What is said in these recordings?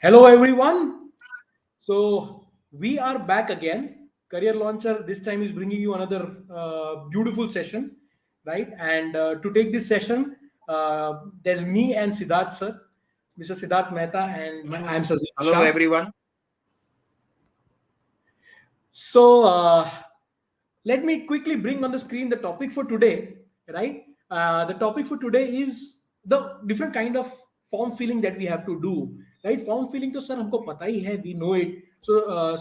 Hello, everyone. So we are back again. Career Launcher this time is bringing you another beautiful session, right? And to take this session, there's me and Siddharth sir, Mr. Siddharth Mehta, and I'm Hello, Sazim hello Shah. everyone. So let me quickly bring on the screen the topic for today, right? The topic for today is the different kind of form filling that we have to do, right? Form filling to sir humko pata hi hai, we know it. So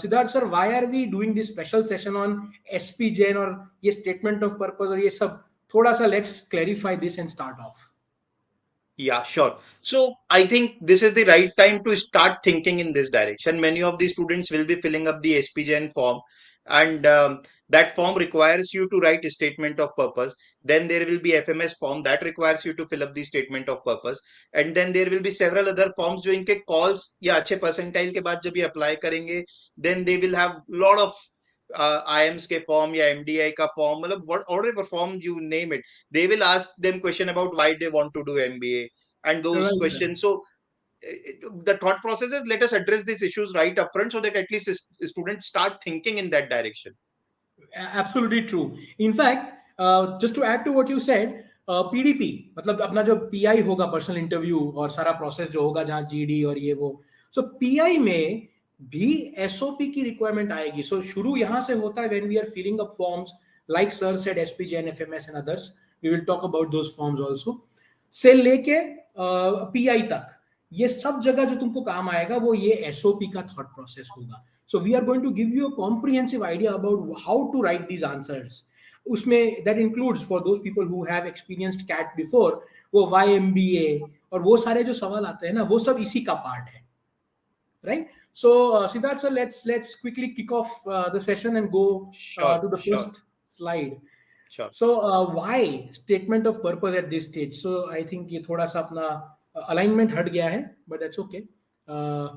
Siddharth sir, why are we doing this special session on SP Jain or ये statement of purpose और ये सब थोड़ा सा let's clarify this and start off. Yeah, sure. So I think this is the right time to start thinking in this direction. Many of the students will be filling up the SP Jain form, and that form requires you to write a statement of purpose. Then there will be FMS form that requires you to fill up the statement of purpose, and then there will be several other forms जो इनके calls या अच्छे percentile के बाद जब ये apply करेंगे, then they will have lot of IMs के form या MDI का form, मतलब whatever form you name it, they will ask them question about why they want to do MBA and those Right, sir. questions. So the thought process is let us address these issues right up front so that at least students start thinking in that direction. Absolutely true. In fact, just to add to what you said, PDP मतलब अपना जो PI होगा personal interview और सारा process जो होगा जहाँ GD और ये वो सो PI में भी SOP की रिक्वायरमेंट आएगी. सो शुरू यहाँ से होता है when we are filling up forms like sir said SP Jain FMS and others. We will talk about those forms also. से लेके PI तक ये सब जगह जो तुमको काम आएगा वो ये SOP का थॉट प्रोसेस होगा. So we are going to give you a comprehensive idea about how to write these answers. उसमें that includes for those people who have experienced CAT before वो YMBA और वो सारे जो सवाल आते हैं ना वो सब इसी का पार्ट है, right? So Siddharth sir, let's quickly kick off the session and go Sure, to the sure, first slide. sure. So why statement of purpose at this stage? So I think ये थोड़ा सा अपना alignment हट गया है, but that's okay. Uh,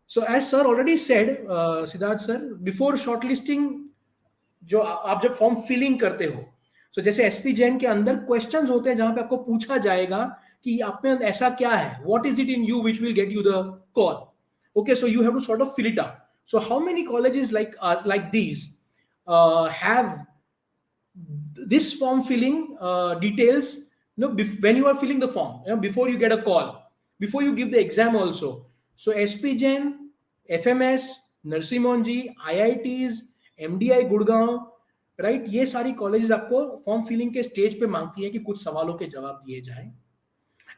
so as sir already said, Siddharth sir, before shortlisting जो आप जब फॉर्म फिलिंग करते हो, so जैसे एसपी जैन के अंदर क्वेश्चंस होते हैं जहां पे आपको पूछा जाएगा कि आप में ऐसा क्या है, what is it in you which will get you the call. Okay, so you have to sort of fill it up. So how many colleges like these have this form filling details, when you are filling the form, before you get a call, before you give the exam also. So SP Jain, FMS, Narsi Monji, IITs, MDI Gurgaon, right, ये सारी colleges आपको form filling के stage पे मांगती है कि कुछ सवालों के जवाब दिए जाएं,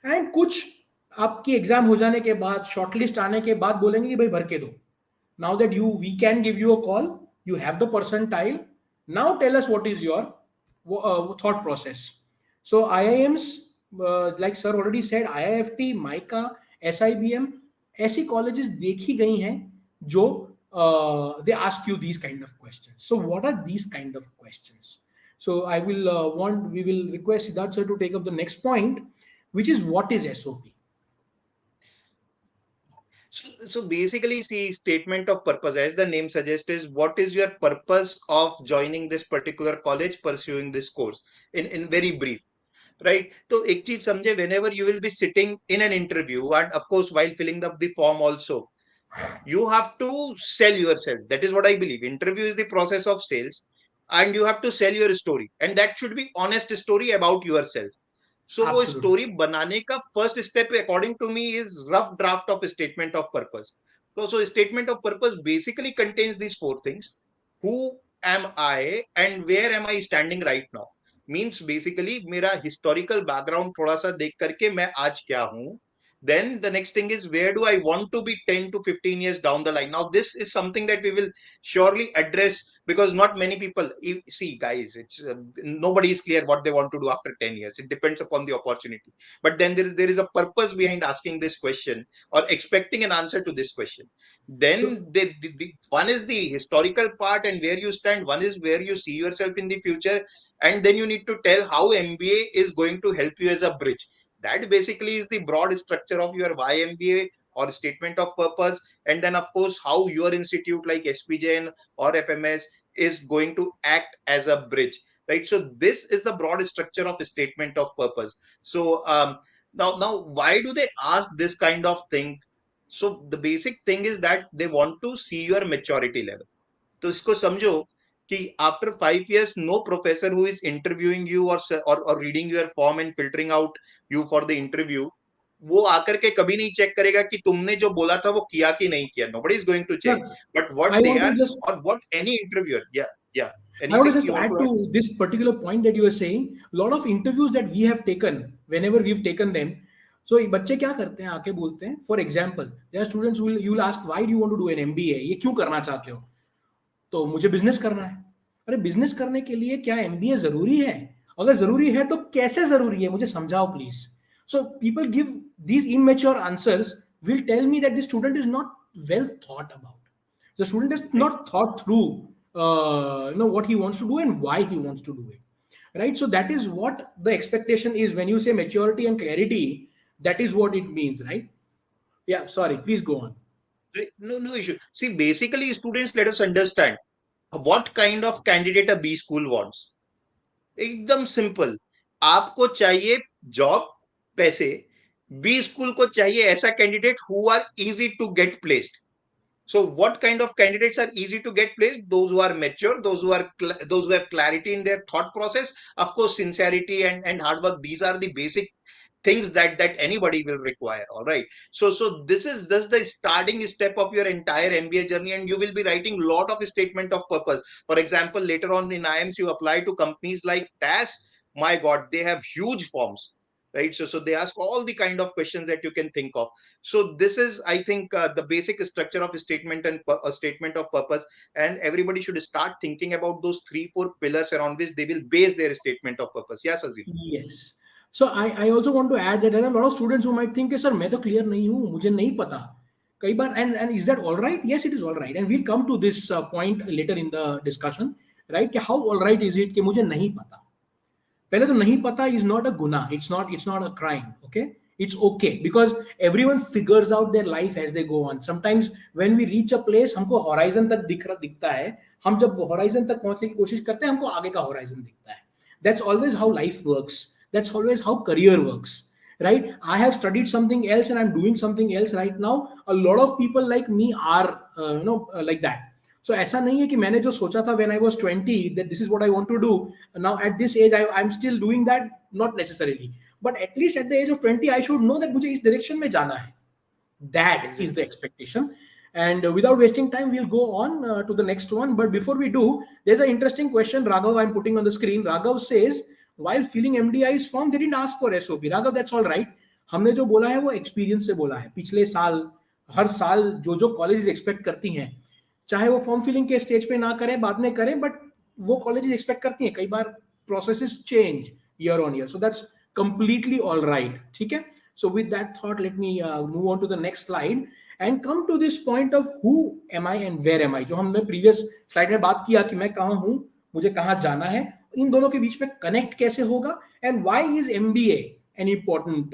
एंड कुछ आपकी एग्जाम हो जाने के बाद शॉर्टलिस्ट आने के बाद बोलेंगे कि भाई भर के दो. Now that we can give you a call, you have the percentile. Now tell us what is your thought process. So IIMs, like sir already said, IIFT, MICA, SIBM, ऐसी colleges देखी गई हैं जो they ask you these kind of questions. So what are these kind of questions? So we will request Siddharth sir to take up the next point, which is what is SOP. So basically, see, statement of purpose, as the name suggests, is what is your purpose of joining this particular college, pursuing this course, in very brief. Right. So एक चीज समझे, whenever you will be sitting in an interview and of course while filling up the form also, you have to sell yourself. That is what I believe. Interview is the process of sales, and you have to sell your story, and that should be honest story about yourself. So वो Absolutely. story बनाने का first step according to me is rough draft of statement of purpose. So statement of purpose basically contains these four things: who am I and where am I standing right now. Means basically मेरा historical background थोड़ा सा देख करके मैं आज क्या हूँ. Then the next thing is where do I want to be 10 to 15 years down the line. Now this is something that we will surely address, because not many people see, guys, it's nobody is clear what they want to do after 10 years. It depends upon the opportunity, but then there is a purpose behind asking this question or expecting an answer to this question. So Then one is the historical part and where you stand, one is where you see yourself in the future, and then you need to tell how MBA is going to help you as a bridge. That basically is the broad structure of your YMBA or statement of purpose. And then, of course, how your institute like SPJN or FMS is going to act as a bridge, right? So this is the broad structure of a statement of purpose. So now, why do they ask this kind of thing? So the basic thing is that they want to see your maturity level. तो इसको समझो कि after 5 years, no professor who is interviewing you or reading your form and filtering out you for the interview, वो आकर के कभी नहीं check करेगा कि तुमने जो बोला था वो किया कि नहीं किया. Nobody is going to check. Sir, But what I they want to are, just or what any interviewer, yeah, I want to anything just you want add to add? to this particular point that you were saying. A lot of interviews that we have taken, whenever we've taken them, so बच्चे क्या करते हैं आके बोलते हैं. For example, there are students who will you will ask, why do you want to do an MBA? ये क्यों करना चाहते हो? तो मुझे बिजनेस करना है. अरे बिजनेस करने के लिए क्या MBA जरूरी है? अगर जरूरी है तो कैसे जरूरी है? मुझे समझाओ please. So people give these immature answers will tell me that the student is not well thought about. The student has not thought through what he wants to do and why he wants to do it, right? So that is what the expectation is when you say maturity and clarity. That is what it means, right? Yeah, sorry, please go on. No issue. See, basically, students, let us understand what kind of candidate a B school wants. एकदम simple. आपको चाहिए job, पैसे. B school को चाहिए ऐसा candidate who are easy to get placed. So what kind of candidates are easy to get placed? Those who are mature, those who have clarity in their thought process. Of course, sincerity and hard work, these are the basic things that anybody will require. All right. So this is just the starting step of your entire MBA journey, and you will be writing a lot of statement of purpose. For example, later on in IIMs, you apply to companies like TAS. My God, they have huge forms, right? So they ask all the kind of questions that you can think of. So this is, I think, the basic structure of a statement and a statement of purpose, and everybody should start thinking about those 3-4 pillars around which they will base their statement of purpose. Yes, Azim. Yes. So I also want to add that there are a lot of students who might think, sir, मैं तो clear नहीं हूँ, मुझे नहीं पता. कई बार and is that all right? Yes, it is all right, and we'll come to this point later in the discussion, right? कि how all right is it कि मुझे नहीं पता. पहले तो नहीं पता is not a guna. It's not a crime. Okay, it's okay because everyone figures out their life as they go on. Sometimes when we reach a place, हमको horizon तक दिखता है. हम जब horizon तक पहुंचने की कोशिश करते हैं, हमको आगे का horizon दिखता है. That's always how life works. That's always how career works, right? I have studied something else and I'm doing something else right now. A lot of people like me are like that. So ऐसा नहीं है कि मैंने जो सोचा था when I was 20 that this is what I want to do. Now at this age I'm still doing that, not necessarily. But at least at the age of 20 I should know that मुझे इस direction में जाना है. That is the expectation. And without wasting time, we'll go on to the next one. But before we do, there's an interesting question, Raghav, I'm putting on the screen. Raghav says, while filling MDI's form, they didn't ask for SOP. Raghav, that's all right. हमने जो बोला है वो experience से बोला है. पिछले साल, हर साल जो कॉलेजेस एक्सपेक्ट करती हैं, चाहे वो फॉर्म फिलिंग के स्टेज पे ना करें, बाद में करें, बट वो कॉलेजेस एक्सपेक्ट करती हैं. कई बार processes change year on year. So that's completely all right. ठीक है. So with that thought, let me move on to the next slide and come to this point of who am I and where am I. जो हमने previous slide में बात किया कि मैं कहाँ हूँ, मुझे कहाँ जाना है, इन दोनों के बीच में connect कैसे होगा, and why is MBA an important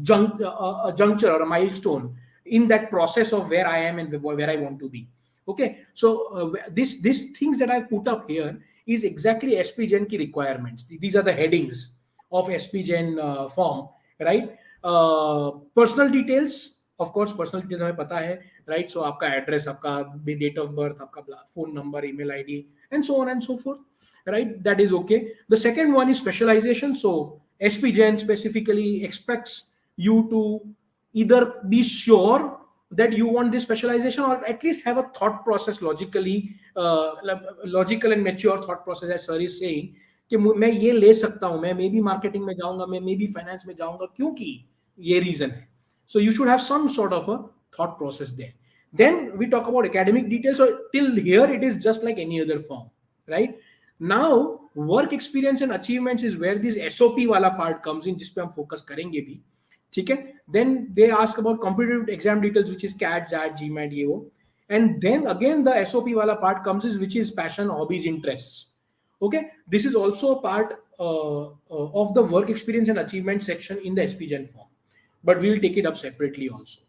juncture or a milestone in that process of where I am and where I want to be. Okay, so this things that I put up here is exactly SP Jain की requirements. These are the headings of SP Jain form, right? Personal details, of course personal details हमें पता है, right? So आपका address, आपका date of birth, आपका phone number, email ID and so on and so forth, right? That is okay. The second one is specialization. So SP Jain specifically expects you to either be sure that you want this specialization or at least have a thought process logical and mature thought process, as sir is saying, कि मैं ये ले सकता हूं, मैं may be marketing में जाऊंगा, मैं मे बी फाइनेंस में जाऊंगा, क्योंकि ये रीजन है. So you should have some sort of a thought process there. Then we talk about academic details. So till here it is just like any other form, right? Now work experience and achievements is where this SOP वाला part comes in, जिसपे हम focus करेंगे भी. ठीक है. Then they ask about competitive exam details, which is CAT, JAT, GMAT, ये वो. And then again the SOP वाला part comes is which is passion, hobbies, interests. Okay, this is also a part of the work experience and achievement section in the SP Jain form, but we will take it up separately also.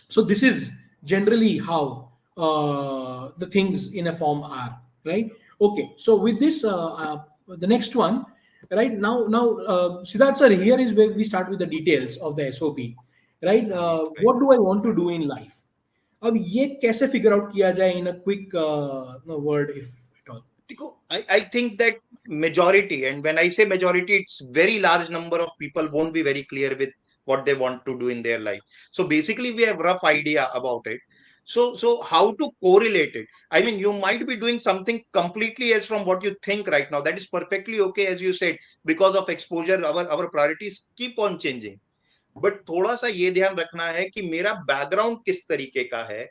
So this is generally how the things in a form are, right? Okay, so with this, the next one, right now, Siddharth sir, here is where we start with the details of the SOP. right? Right. What do I want to do in life? अब ये कैसे figure out किया जाए in a quick word if at all? I think that majority, and when I say majority, it's very large number of people won't be very clear with what they want to do in their life. So basically, we have rough idea about it. So how to correlate it? I mean, you might be doing something completely else from what you think right now. That is perfectly okay, as you said, because of exposure, our priorities keep on changing. But थोड़ा सा ये ध्यान रखना है कि मेरा background किस तरीके का है,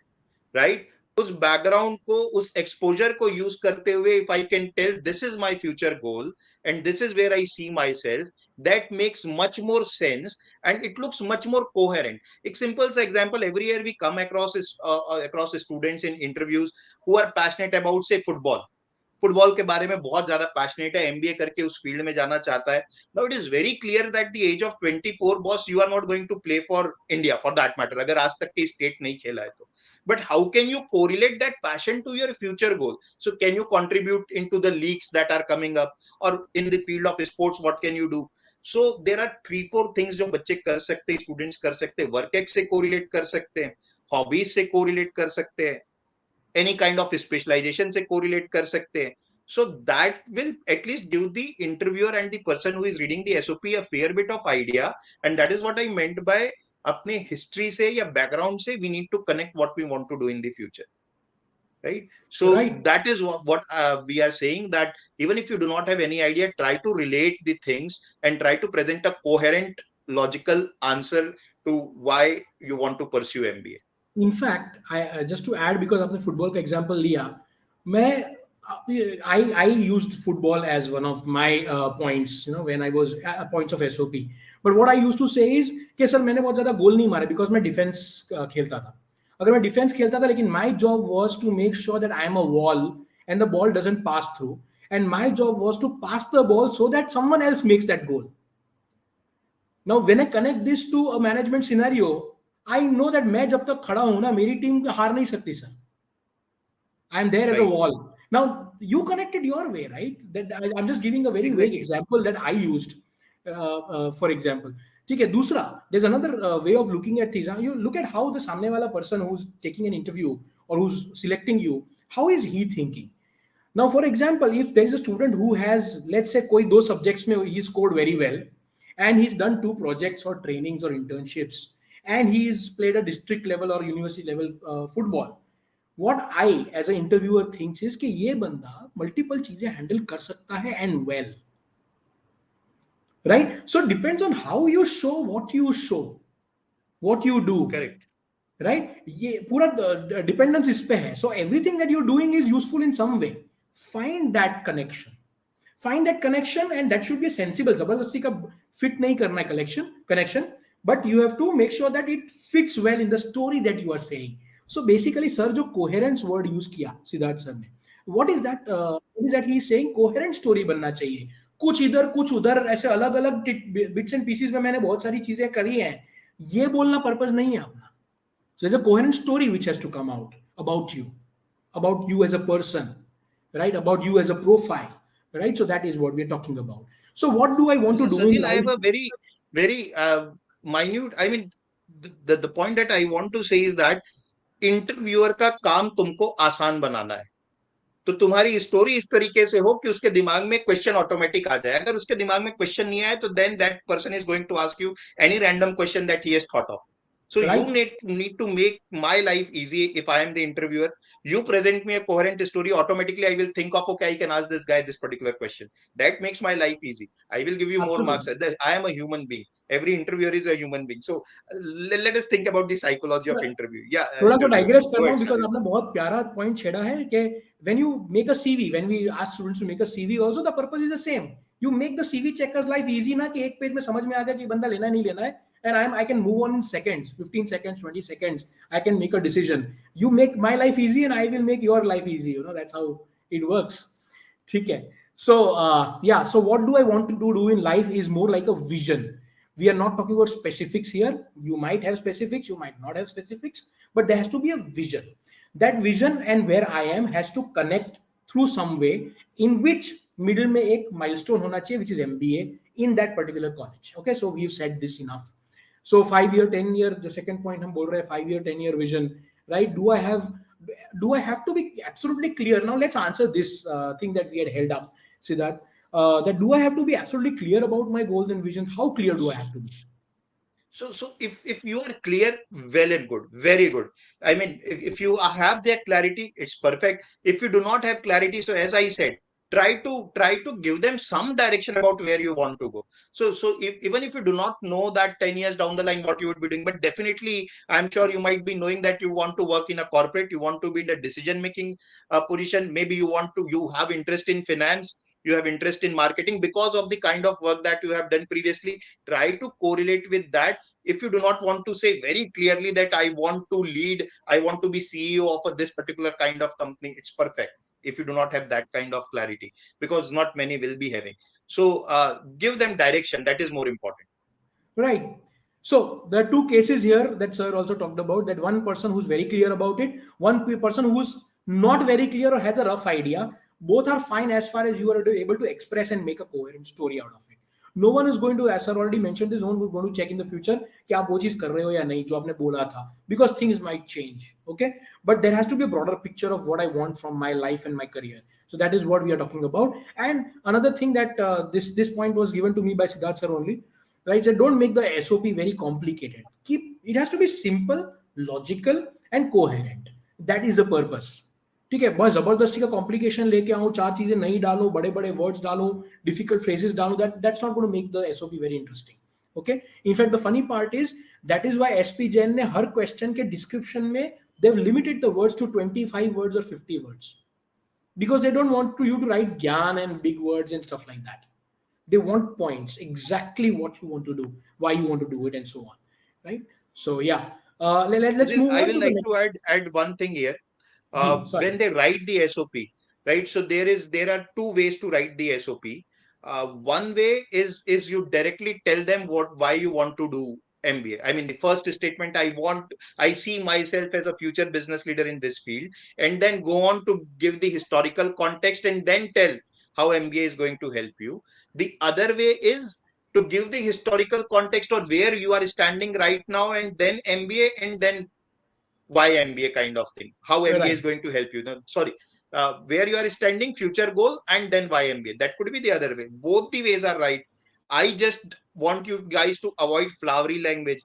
राइट? उस बैकग्राउंड को, उस एक्सपोजर को यूज करते हुए, if I can tell this is my future goal and this is where I see myself, that makes much more sense and it looks much more coherent. एक simple सा example, every year we come across students in interviews who are passionate about say football के बारे में बहुत ज्यादा passionate है, MBA करके उस फील्ड में जाना चाहता है. Now it is very clear that the age of 24 boss, you are not going to play for India for that matter, अगर आज तक के स्टेट नहीं खेला है तो. But how can you correlate that passion to your future goal? So can you contribute into the leagues that are coming up, or in the field of sports, what can you do? So there are 3-4 things जो बच्चे कर सकते हैं, students कर सकते हैं. Work ex से correlate कर सकते हैं, हॉबीज से कोरिलेट कर सकते हैं, any kind of specialization से correlate कर सकते हैं. So that will at least give the interviewer and the person who is reading the SOP a fair bit of idea, and that is what I meant by अपने history से या background से we need to connect what we want to do in the future, right? So Right. that is what we are saying, that even if you do not have any idea, try to relate the things and try to present a coherent, logical answer to why you want to pursue MBA. In fact I just to add, because आपने football का example लिया, मैं I used football as one of my points, you know, when I was points of SOP. But what I used to say is कि sir मैंने बहुत ज्यादा गोल नहीं मारे बिकॉज मैं डिफेंस खेलता था. अगर मैं डिफेंस खेलता था, लेकिन my job was to make sure that I am a wall and the ball doesn't pass through, and my job was to pass the ball so that someone else makes that goal. Now when I connect this to a management scenario, I know that मैं जब तक खड़ा हूं ना, मेरी team हार नहीं सकती sir. I am there as a Right. wall. Now you connected your way, right? That I'm just giving a very vague Exactly. example that I used, for example. ठीक है. दूसरा, there's another way of looking at things. You look at how the सामने वाला person who's taking an interview or who's selecting you, how is he thinking? Now, for example, if there is a student who has, let's say, कोई दो subjects में he scored very well, and he's done 2 projects or trainings or internships, and he's played a district level or university level football. What I as an interviewer thinks is कि ये बंदा multiple चीजें handle कर सकता है and well, right? So it depends on how you show, what you do. Correct. Right? ये पूरा dependence इस पे है. So everything that you're doing is useful in some way. Find that connection, and that should be sensible. जबरदस्ती का fit नहीं करना है connection, but you have to make sure that it fits well in the story that you are saying. So basically, sir, जो coherence word use किया Siddharth sir ने, what is that he is saying? Coherent story बनना चाहिए. कुछ इधर कुछ उधर ऐसे अलग अलग bits and pieces में मैंने बहुत सारी चीजें करी हैं, ये बोलना पर्पस नहीं है अपना. So there's a coherent story which has to come out about you as a person, right? About you as a profile, right? So that is what we're talking about. So what do I want to do in Sajil, I life? have a very minute, I mean, the point that I want to say is that interviewer का काम तुमको आसान बनाना है. तो तुम्हारी story इस तरीके से हो कि उसके दिमाग में क्वेश्चन ऑटोमेटिक आ जाए. अगर उसके दिमाग में क्वेश्चन नहीं आए तो then that person is going to ask you any random question that he has thought of. So you Right? need to make my life easy. If I am the interviewer, you present me a coherent story, automatically I will think of, okay, I can ask this guy this particular question. That makes my life easy. I will give you more marks. Absolutely. I am a human being. Every interviewer is a human being. So let us think about the psychology of interview. Yeah, थोड़ा सा interviewer. digress कर Go रहा हूँ ahead, because Sajid. आपने बहुत प्यारा point छेड़ा है कि when you make a CV, when we ask students to make a CV, also the purpose is the same. You make the CV checker's life easy ना, कि एक पेज में समझ में आ जाए कि बंदा लेना नहीं लेना है, and I can move on in seconds, 15 seconds, 20 seconds. I can make a decision. You make my life easy and I will make your life easy. You know, that's how it works. ठीक है. So yeah, so what do I want to do in life is more like a vision. We are not talking about specifics here. You might have specifics, you might not have specifics, but there has to be a vision. That vision and where I am has to connect through some way, in which middle में एक milestone होना चाहिए, which is MBA in that particular college. Okay, so we've said this enough. So 5 year 10 year, the second point हम बोल रहे हैं 5 year 10 year vision, right? Do I have to be absolutely clear? Now let's answer this thing that we had held up, Siddharth. That do I have to be absolutely clear about my goals and visions? How clear do I have to be? So if you are clear, well and good, very good. I mean, if you have that clarity, it's perfect. If you do not have clarity, so as I said, try to give them some direction about where you want to go. So even if you do not know that 10 years down the line what you would be doing, but definitely I'm sure you might be knowing that you want to work in a corporate, you want to be in a decision making position. Maybe you have interest in finance, you have interest in marketing because of the kind of work that you have done previously. Try to correlate with that. If you do not want to say very clearly that I want to lead, I want to be CEO of this particular kind of company, it's perfect. If you do not have that kind of clarity, because not many will be having. So give them direction. That is more important. Right. So there are two cases here that sir also talked about. That one person who's very clear about it, person who's not very clear or has a rough idea. Both are fine as far as you are able to express and make a coherent story out of it. No one is going to, as sir already mentioned this, no one is going to check in the future कि आप वो चीज कर रहे हो या नहीं जो आपने बोला था, because things might change. Okay, but there has to be a broader picture of what I want from my life and my career. So that is what we are talking about. And another thing that this point was given to me by Siddharth sir only, right? So don't make the SOP very complicated. Keep it has to be simple, logical, and coherent. That is the purpose. ठीक है, बहुत जबरदस्ती का complication लेके आऊं, चार चीजें नहीं डालो, बड़े बड़े वर्ड्स डालो, डिफिकल्ट फ्रेजेस डालो, that's not going to make the SOP very interesting. Okay, in fact the funny part is that is why SP Jain ने हर क्वेश्चन के डिस्क्रिप्शन में they've limited the words to 25 words or 50 words, because they don't want you to write gyan and big words and stuff like that. They want points, exactly what you want to do, why you want to do it, and so on, right? So yeah, let's move I on will to the like next. to add one thing here. Sorry. When they write the SOP, right? So there are two ways to write the SOP. One way is you directly tell them why you want to do MBA. I mean, the first statement, I see myself as a future business leader in this field, and then go on to give the historical context and then tell how MBA is going to help you. The other way is to give the historical context or where you are standing right now, and then MBA, and then why MBA kind of thing, how MBA is Right. going to help you. No, sorry, where you are standing, future goal, and then why MBA. That could be the other way. Both the ways are right. I just want you guys to avoid flowery language.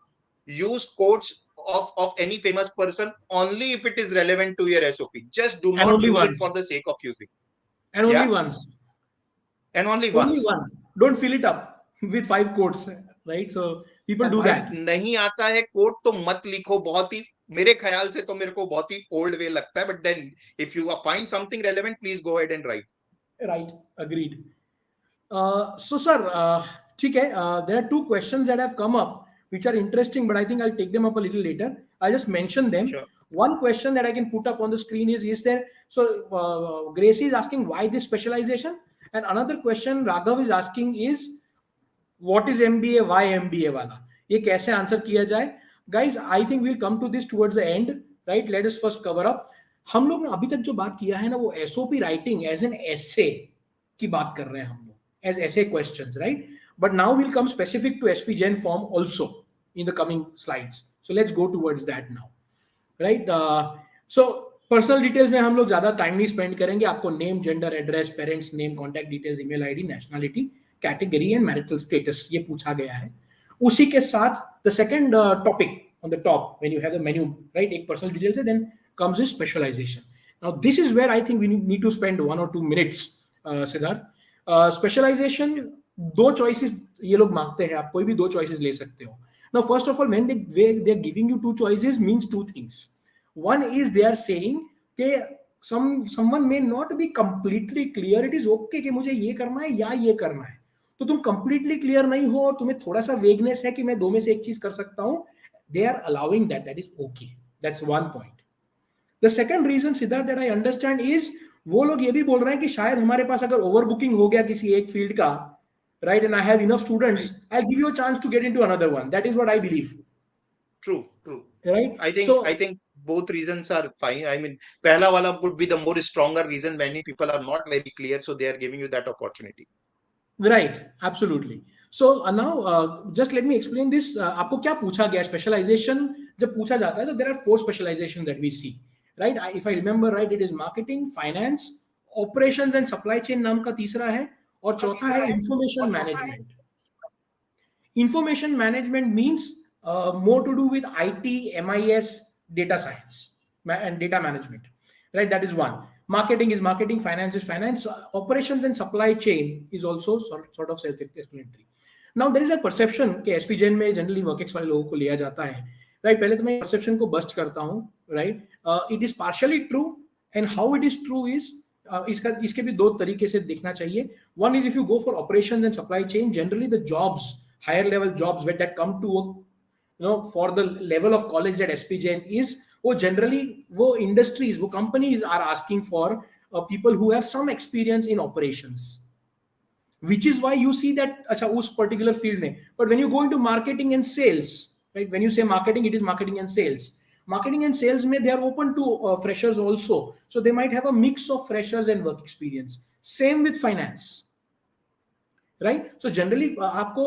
Use quotes of any famous person only if it is relevant to your SOP. Just do And not only use it once. for the sake of using. And only Yeah, once. and only Only once. once. Don't fill it up with 5 quotes, right? So people अब do भाई that. नहीं आता है coat तो मत लिखो, बहुत ही मेरे ख्याल से तो मेरे को बहुत ही ओल्ड वे लगता है, but then if you find something relevant please go ahead and write. Right. Agreed. So, sir, okay, there are two questions that have come up which are interesting, but I think I'll take them up a little later. I'll just mention them. Sure. One question that I can put up on the screen is there? So, Gracie is asking why this specialization, and another question Raghav is asking is what is MBA, why MBA वाला, ये कैसे answer किया जाए? Guys, I think we'll come to this towards the end, right? Let us first cover up. हम लोग ने अभी तक जो बात किया है ना, वो SOP writing as an essay की बात कर रहे हैं हम लोग, as essay questions, right? But now we'll come specific to SP Jain form also in the coming slides. So let's go towards that now, right? So personal details में हम लोग ज्यादा टाइम नहीं स्पेंड करेंगे. आपको name, gender, address, parents name, contact details, email ID, nationality, category and marital status ये पूछा गया है. उसी के साथ the second topic on the top when you have the menu, right, एक पर्सनल डिटेल्स है, then comes is specialisation. Now this is where I think we need to spend 1 or 2 minutes, Siddharth. Specialisation दो choices ये लोग मांगते हैं, आप कोई भी दो चॉइसेस ले सकते हो. Now first of all when they are giving you two choices means two things. One is they are saying that someone may not be completely clear. It is okay कि मुझे ये करना है या ये करना है. तो तुम completely clear नहीं हो और तुम्हें थोड़ा सा vagueness है कि मैं दो में से एक चीज कर सकता हूं. They are allowing that. That is okay. That's one point. The second reason, Siddharth, that I understand is वो लोग ये भी बोल रहे हैं कि शायद हमारे पास अगर overbooking हो गया किसी एक field का, right, and I have enough students, I'll give you a chance to get into another one. That is what I believe. True. Right? I think both reasons are fine. I mean, pehla wala would be the more stronger reason. Many people are not very clear, so they are giving you that opportunity. Right, absolutely. So now just let me explain this. आपको क्या पूछा गया specialization जब पूछा जाता है तो there are 4 specialization that we see, right? If I remember right, it is marketing, finance, operations and supply chain नाम का तीसरा है, और चौथा है information management. Information management means more to do with IT, MIS, data science and data management, right? That is one. Marketing is marketing, finance is finance, operations and supply chain is also sort of self-explanatory. Now there is a perception कि SP Jain में generally workex वाले लोगों को लिया जाता है, right? पहले तो मैं perception को bust करता हूँ, right? It is partially true, and how it is true is इसके भी दो तरीके से देखना चाहिए. One is if you go for operations and supply chain, generally the jobs, higher level jobs that come to work, for the level of college that SP Jain is, वो generally वो industries, वो companies are asking for people who have some experience in operations, which is why you see that अच्छा उस particular field में. But when you go into marketing and sales, right? When you say marketing, it is marketing and sales. Marketing and sales में they are open to freshers also, so they might have a mix of freshers and work experience. Same with finance, right? So generally आपको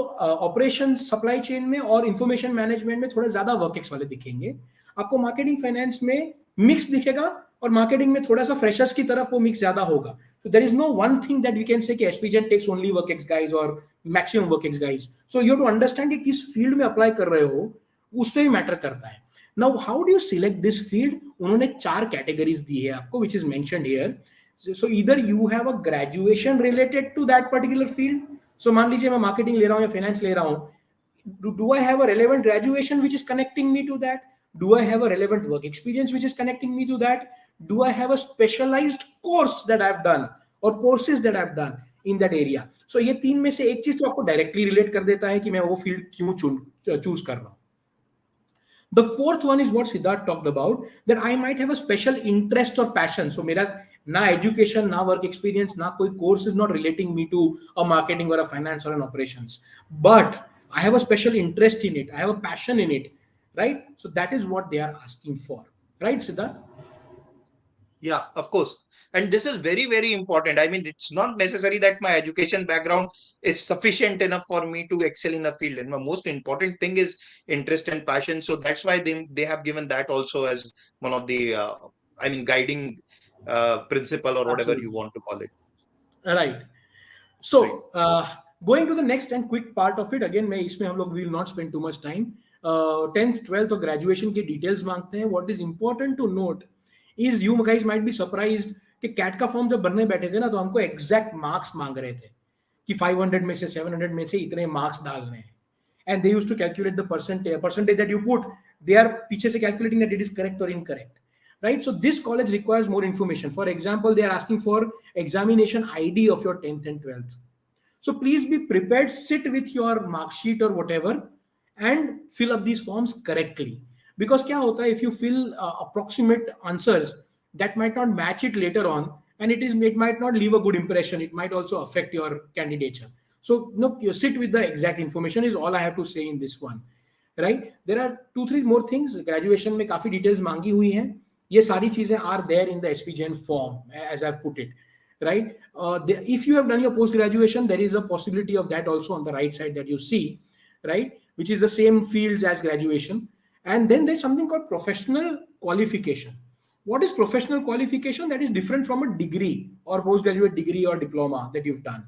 operation supply chain में और information management में थोड़ा ज्यादा वर्केक्स वाले दिखेंगे. आपको मार्केटिंग फाइनेंस में मिक्स दिखेगा, और मार्केटिंग में थोड़ा सा फ्रेशर्स की तरफ वो मिक्स ज्यादा होगा. So there is no one thing that we can say कि SP Jain takes only workex guys or maximum workex guys. So you have to understand कि किस फील्ड में अप्लाई कर रहे हो, उस पे भी मैटर करता है. Now how do you select this field? उन्होंने 4 कैटेगरीज दी है आपको, which is mentioned here. So either you have a graduation related to that particular field. So मान लीजिए मैं मार्केटिंग ले रहा हूँ या फाइनेंस ले रहा हूँ, do I have a relevant graduation which is connecting me to that? Do I have a relevant work experience which is connecting me to that? Do I have a specialized course that I've done or courses that I've done in that area? So ये तीन में से एक चीज तो आपको directly relate कर देता है कि मैं वो फील्ड क्यों चूज कर रहा हूँ. The fourth one is what Siddharth talked about, that I might have a special interest or passion. So मेरा ना education, ना work experience, ना कोई course is not relating me to a marketing or a finance or an operations, but I have a special interest in it, I have a passion in it, right? So that is what they are asking for, right, Siddharth? Yeah, of course. And this is very, very important. I mean, it's not necessary that my education background is sufficient enough for me to excel in a field. And the most important thing is interest and passion. So that's why they have given that also as one of the, guiding principle or whatever you Absolutely. want to call it. Right. So going to the next and quick part of it, again मैं इसमें हम लोग will not spend too much time. 10th 12th और graduation के details मांगते हैं. What is important to note is you guys might be surprised कि cat का फॉर्म जब बनने बैठे थे ना, तो हमको एग्जैक्ट मार्क्स मांग रहे थे कि 500 में से 700 में से इतने मार्क्स डालने हैं, and they used to calculate the percentage that you put. They are पीछे से calculating that it is correct और incorrect, right? So this college requires more information. For example, they are asking for examination ID of your 10th and 12th. So please be prepared, sit with your mark sheet or whatever and fill up these forms correctly. Because क्या होता है, if you fill approximate answers, that might not match it later on, and it might not leave a good impression. It might also affect your candidature. So no, you sit with the exact information is all I have to say in this one, right? There are 2-3 more things. Graduation में काफी details मांगी हुई हैं. ये सारी चीजें are there in the SP Jain form as I've put it, right? If you have done your post graduation, there is a possibility of that also on the right side that you see, right? Which is the same fields as graduation. And then there's something called professional qualification. What is professional qualification? That is different from a degree or postgraduate degree or diploma that you've done,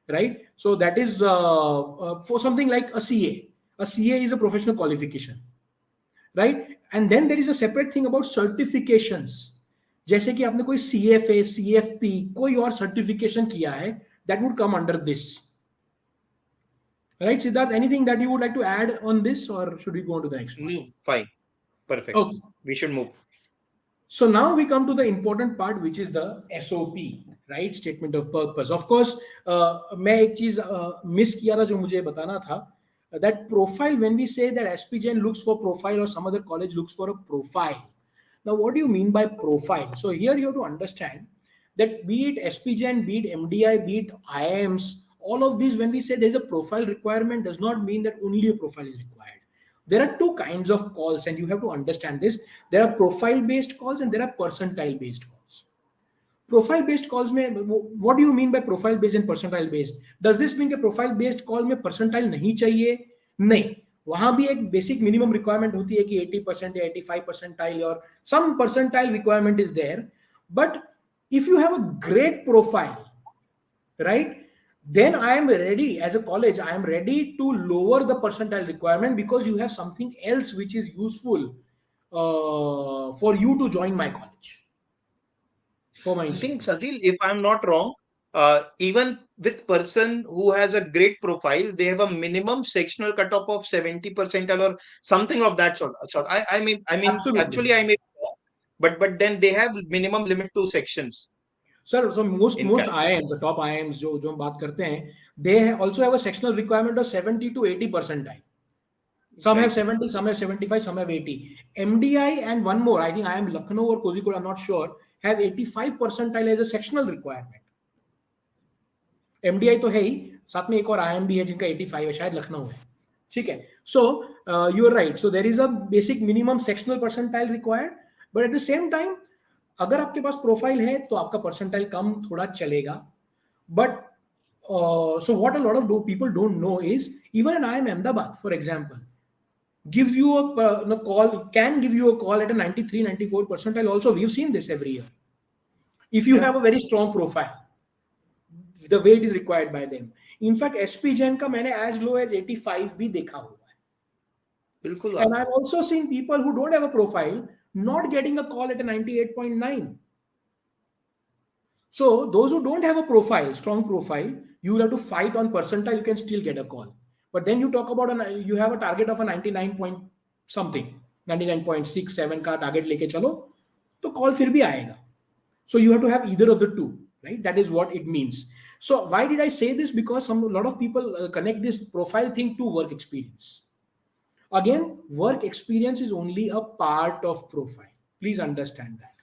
right? So that is for something like a CA. A CA is a professional qualification, right? And then there is a separate thing about certifications. जैसे कि आपने कोई CFA, CFP, कोई और certification किया है, that would come under this, right? Siddharth, anything that you would like to add on this, or should we go on to the next one? No, fine, perfect. Okay. We should move. So now we come to the important part, which is the SOP, right? Statement of purpose. Of course, मैं एक चीज miss किया था जो मुझे बताना था. That profile, when we say that SP Jain looks for profile or some other college looks for a profile. Now, what do you mean by profile? So here you have to understand that be it SP Jain, be it MDI, be it IIMs, all of these, when we say there is a profile requirement, does not mean that only a profile is required. There are 2 kinds of calls, and you have to understand this. There are profile-based calls and there are percentile-based calls. Profile based calls में what do you mean by profile based and percentile based? Does this mean कि profile based call में percentile नहीं चाहिए? नहीं, वहां भी एक basic minimum requirement होती है कि 80% या 85 परसेंटाइल और some percentile requirement is there. But if you have a great profile, right, then I am ready, as a college I am ready to lower the percentile requirement because you have something else which is useful for you to join my college, for my I think, institute. Sajil, if I'm not wrong, even with person who has a great profile, they have a minimum sectional cutoff of 70 percentile or something of that sort. I mean, Absolutely. actually, I may be wrong, but then they have minimum limit to sections Sir, so most in calculus. IIMs, the top IIMs जो हम बात करते हैं, they also have a sectional requirement of 70 to 80 percentile. Some have Right. 70, some have 75, some have 80. MDI and one more, I think I am Lucknow or Kozhikode, I'm not sure, have 85 percentile as a sectional requirement. MDI तो है ही, साथ में एक और IIM भी है जिनका 85 है, शायद लखनऊ है. ठीक है. So you are right. So there is a basic minimum sectional percentile required, but at the same time, अगर आपके पास प्रोफाइल है तो आपका परसेंटाइल कम थोड़ा चलेगा. But so what a lot of people don't know is even an IIM Ahmedabad, for example, gives you a call, can give you a call at a 93, 94 percentile also. We've seen this every year. If you have a very strong profile, the way it is required by them. In fact, SP Jain का मैंने as low as 85 भी देखा हुआ है. बिल्कुल. And I've also seen people who don't have a profile not getting a call at a 98.9. So those who don't have a profile, strong profile, you will have to fight on percentile, you can still get a call. But then you talk about you have a target of a 99 point something, 99.6, 7 का target लेके चलो, तो call फिर भी आएगा. So you have to have either of the two, right? That is what it means. So why did I say this? Because a lot of people connect this profile thing to work experience. Again, work experience is only a part of profile. Please understand that.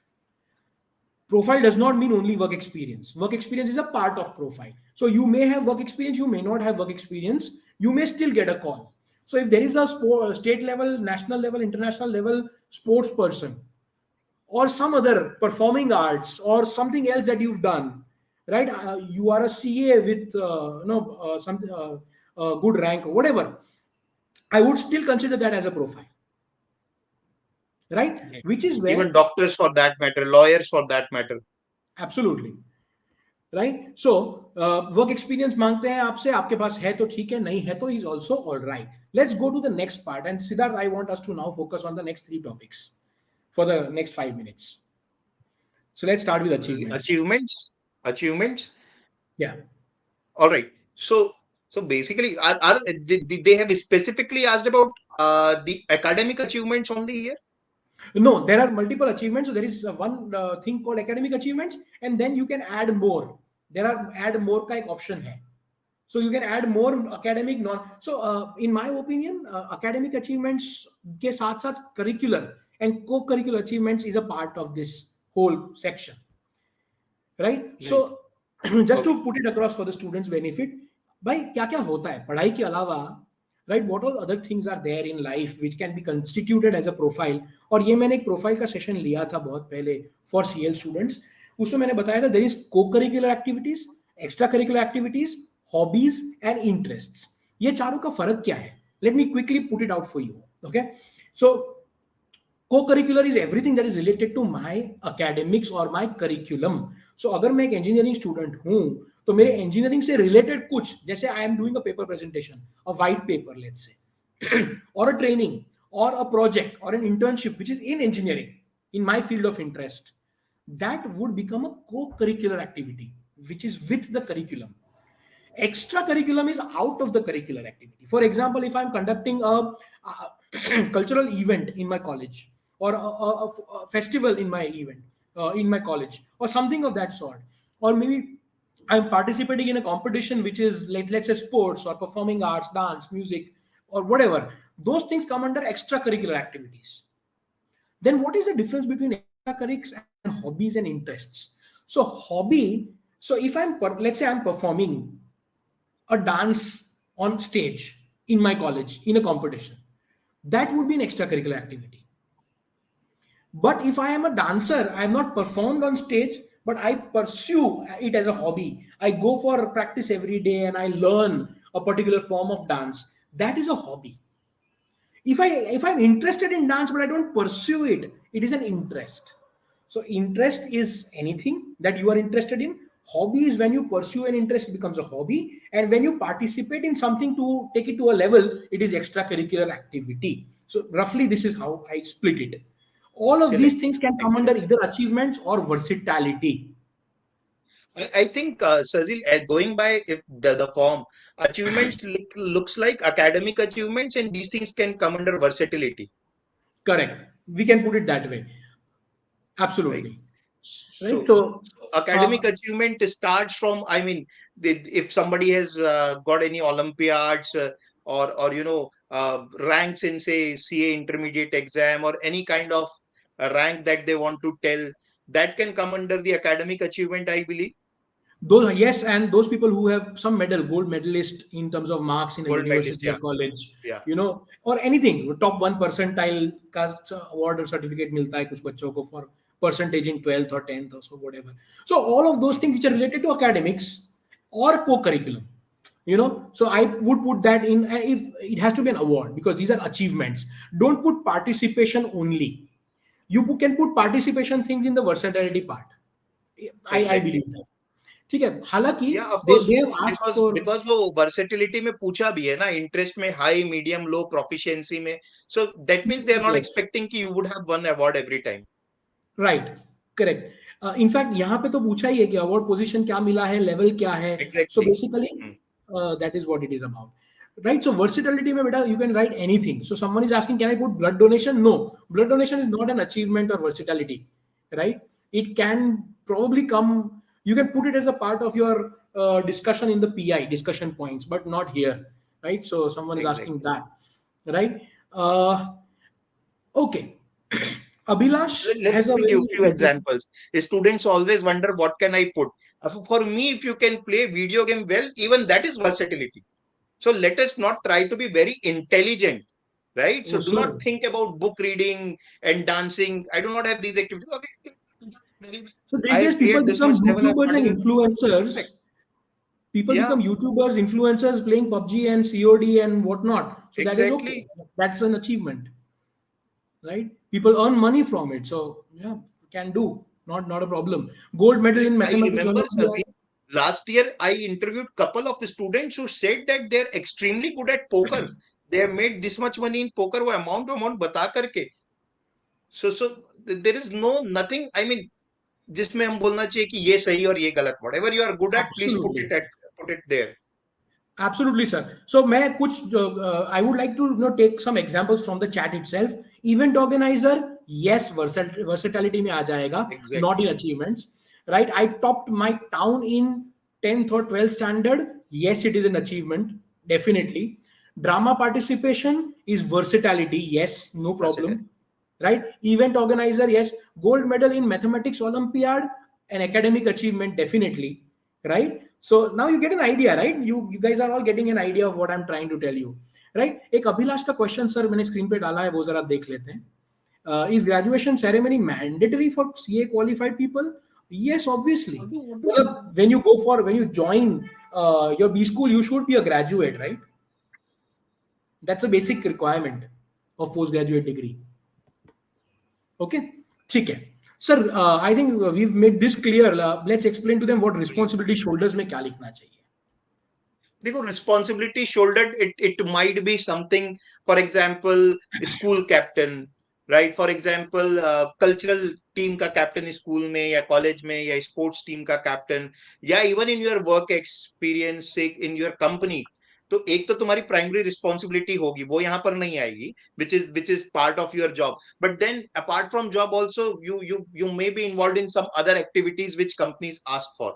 Profile does not mean only work experience. Work experience is a part of profile. So you may have work experience, you may not have work experience, you may still get a call. So if there is a state level, national level, international level sports person, or some other performing arts, or something else that you've done, right? You are a CA with some good rank or whatever, I would still consider that as a profile, right? Which is where Even doctors for that matter, lawyers for that matter. Absolutely. Right? So work experience मांगते हैं आपसे, आपके पास है तो ठीक है, नहीं है तो is also all right. Let's go to the next part, and Siddharth, I want us to now focus on the next 3 topics for the next 5 minutes. So let's start with achievements. Achievements. Yeah. All right. So basically, they have specifically asked about the academic achievements only here? No, there are multiple achievements. So there is one thing called academic achievements, and then you can add more. There are add more का एक option है. So you can add more academic So in my opinion, academic achievements के साथ साथ curricular and co-curricular achievements is a part of this whole section. Right? So just to put it across for the students' benefit, भाई क्या क्या होता है पढ़ाई के अलावा, right? What all other things are there in life which can be constituted as a profile? और ये मैंने एक प्रोफाइल का सेशन लिया था बहुत पहले for CL students. उसमें मैंने बताया था there is co-curricular activities, extracurricular activities, hobbies and interests. ये चारों का फर्क क्या है? Let me quickly put it out for you. Okay, so co-curricular is everything that is related to my academics or my curriculum. So अगर मैं एक engineering student हूँ तो मेरे engineering से related कुछ, जैसे I am doing a paper presentation, a white paper let's say, or a training or a project or an internship which is in engineering in my field of interest, that would become a co-curricular activity which is with the curriculum. Extracurriculum is out of the curricular activity. For example, if I'm conducting a cultural event in my college, or a festival in my event in my college, or something of that sort, or maybe I'm participating in a competition which is let's say sports or performing arts, dance, music, or whatever, those things come under extracurricular activities. Then what is the difference between extracurriculars and hobbies and interests? So hobby, so if let's say I'm performing a dance on stage in my college in a competition, that would be an extracurricular activity. But if I am a dancer, I have not performed on stage, but I pursue it as a hobby. I go for practice every day and I learn a particular form of dance. That is a hobby. If I'm interested in dance but I don't pursue it, it is an interest. So interest is anything that you are interested in. Hobby is when you pursue an interest, it becomes a hobby, and when you participate in something to take it to a level, it is extracurricular activity. So roughly this is how I split it. All of these Excellent. things can come under Excellent. either achievements or versatility. I think, Sazil, going by if the form, achievements looks like academic achievements, and these things can come under versatility, Correct, we can put it that way. right? Absolutely. Right. So, So academic achievement starts from, I mean, if somebody has got any Olympiads, or ranks in, say, CA intermediate exam, or any kind of rank that they want to tell, that can come under the academic achievement, I believe. those, yes, and those people who have some medal, gold medalist in terms of marks in a Gold medalist, university or yeah, college, yeah, or anything, top 1 percentile का award or certificate मिलता है कुछ बच्चों को for percentage in 12th or 10th or so whatever. So all of those things which are related to academics or co-curriculum, so I would put that in, and if it has to be an award because these are achievements. Don't put participation only. You can put participation things in the versatility part. I exactly. believe that. ठीक है, हालांकि Yeah, of they course, they have asked for. because वो versatility में पूछा भी है ना, interest में high, medium, low, proficiency में, so that means they are not Yes, expecting कि you would have one award every time. Right, correct. In fact यहाँ पे तो पूछा ही है कि अवार्ड पोजीशन क्या मिला है, लेवल क्या है. सो Exactly. Basically that is what it is about. Right, so versatility में बेटा you can write anything. So someone is asking, can I put blood donation? No, blood donation is not an achievement or versatility, right? It can probably come, you can put it as a part of your discussion in the PI discussion points, but not here, right? So someone is asking Exactly. that, right? uh, okay. Abhilash Let has a me give very few examples. Students always wonder, what can I put? For me, if you can play video game well, even that is versatility. So let us not try to be very intelligent, right? So oh do not sir. think about book reading and dancing. I do not have these activities. Okay, very well. So these I days have people cleared this become much level. I've YouTubers and particular. influencers. Perfect. People Yeah, become YouTubers, influencers playing PUBG and COD and whatnot. So that is okay. exactly. That's an achievement, right? People earn money from it. So yeah, can do. Not a problem. Gold medal in I mathematics remember, Olympiad. Sachin, last year I interviewed couple of students who said that they're extremely good at poker. They have made this much money in poker, वो amount बता करके. So there is nothing. I mean, जिसमें हम बोलना चाहिए कि ये सही और ये गलत. Whatever you are good at, please Absolutely. put it there. Absolutely, sir. So, I would like to take some examples from the chat itself. Event organizer, yes, versatility में आ जाएगा, not in Exactly. achievements, right? I topped my town in 10th or 12th standard. Yes, it is an achievement, definitely. Drama participation is versatility. Yes, no Versatile. problem, right? Event organizer, yes. Gold medal in mathematics Olympiad, an academic achievement, definitely, right? So now you get an idea, right? You guys are all getting an idea of what I'm trying to tell you, right? एक अभिलाष का question sir मैंने screen पे डाला है, वो जरा देख लेते हैं. Is graduation ceremony mandatory for CA qualified people? Yes, obviously. When you join your B school, you should be a graduate, right? That's a basic requirement of postgraduate degree. Okay, ठीक है. Sir, I think we've made this clear. Let's explain to them what responsibility shoulders में क्या लिखना चाहिए. देखो, responsibility shouldered, it might be something, for example, school captain, right? For example, cultural team का captain school में या college में, या sports team का captain, या even in your work experience in your company. तो एक तो तुम्हारी प्राइमरी रिस्पॉन्सिबिलिटी होगी, वो यहाँ पर नहीं आएगी, which is part of your job. But then apart from job also, you may be involved in some other activities which companies ask for.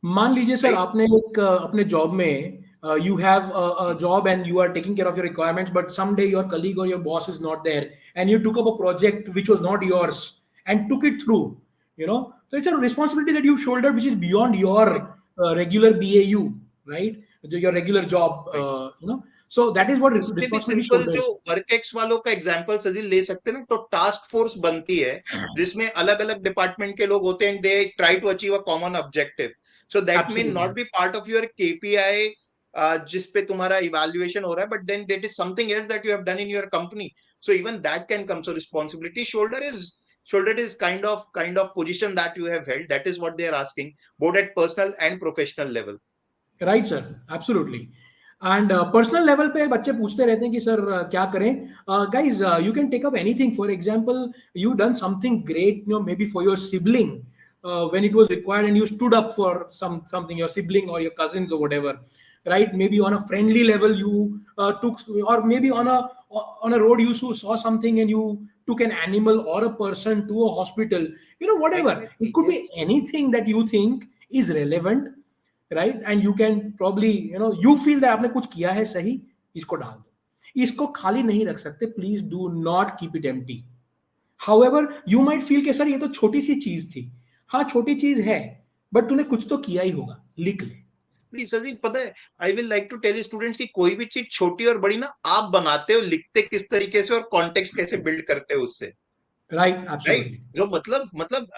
मान लीजिए सर, Right? आपने एक अपने जॉब में you have a job and you are taking care of your requirements, but someday your colleague or your boss is not there and you took up a project which was not yours and took it through, so it's a responsibility that you've shouldered which is beyond your Right. regular BAU, right? Your regular job, Right. So that is what इससे भी responsibility simple shoulder जो is. Work ex वालों का example Sajeel ले सकते हैं ना, तो टास्क फोर्स बनती है जिसमें अलग अलग डिपार्टमेंट के लोग होते हैं, they try to achieve a common objective, so that may Absolutely. Not be part of your KPI जिस पे तुम्हारा इवैल्यूएशन हो रहा है, but then that is something else that you have done in your company, so even that can come. So responsibility shoulder is kind of position that you have held. That is what they are asking, both at personal and professional level. Right sir, absolutely. And personal level पे बच्चे पूछते रहते हैं कि sir क्या करें. Guys, you can take up anything. For example, you done something great, you know, maybe for your sibling, when it was required, and you stood up for something, your sibling or your cousins or whatever, right? Maybe on a friendly level you took, or maybe on a road you saw something and you took an animal or a person to a hospital, you know, whatever. It Exactly, could be yes. anything that you think is relevant, right. And you can probably, you know, you feel that आपने कुछ किया है सही, इसको डाल दो. इसको खाली नहीं रख सकते. Please do not keep it empty. However you might feel कि सर ये तो छोटी सी चीज थी. हाँ, छोटी चीज है, बट तूने कुछ तो किया ही होगा, लिख ले. नहीं सर जी, पता है, I will like to tell students की कोई भी चीज छोटी और बड़ी ना आप बनाते हो, लिखते किस तरीके से और कॉन्टेक्स्ट कैसे बिल्ड करते हो उससे, राइट, राइट. एब्सोल्युटली. जो मतलब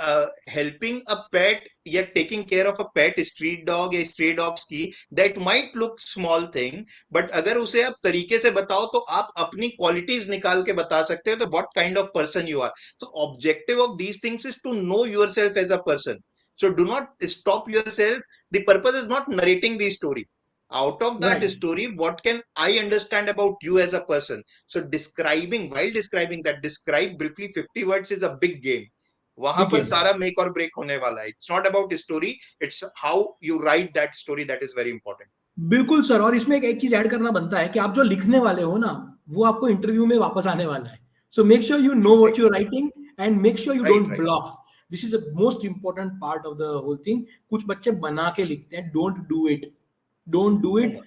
हेल्पिंग अ पेट या taking care of a pet, street dog या स्ट्रे डॉग्स की, that might look small thing, but अगर उसे आप तरीके से बताओ तो आप अपनी क्वालिटीज निकाल के बता सकते हो, तो what kind of person you are. So objective of these things is to know yourself as a person. So do not stop yourself. The purpose is not narrating the story. Out of that right. story, what can I understand about you as a person? So while describing that, describe briefly 50 words is a big game. वहां big पर game. सारा make और break होने वाला है. It's not about story. It's how you write that story that is very important. बिल्कुल sir. और इसमें एक चीज ऐड करना बनता है कि आप जो लिखने वाले हो ना, वो आपको इंटरव्यू में वापस आने वाला है. So make sure you know what you are Exactly. Writing, and make sure you Right, don't right. Bluff. This is the most important part of the whole thing. कुछ बच्चे बना के लिखते हैं. Don't do it. Don't do No, it.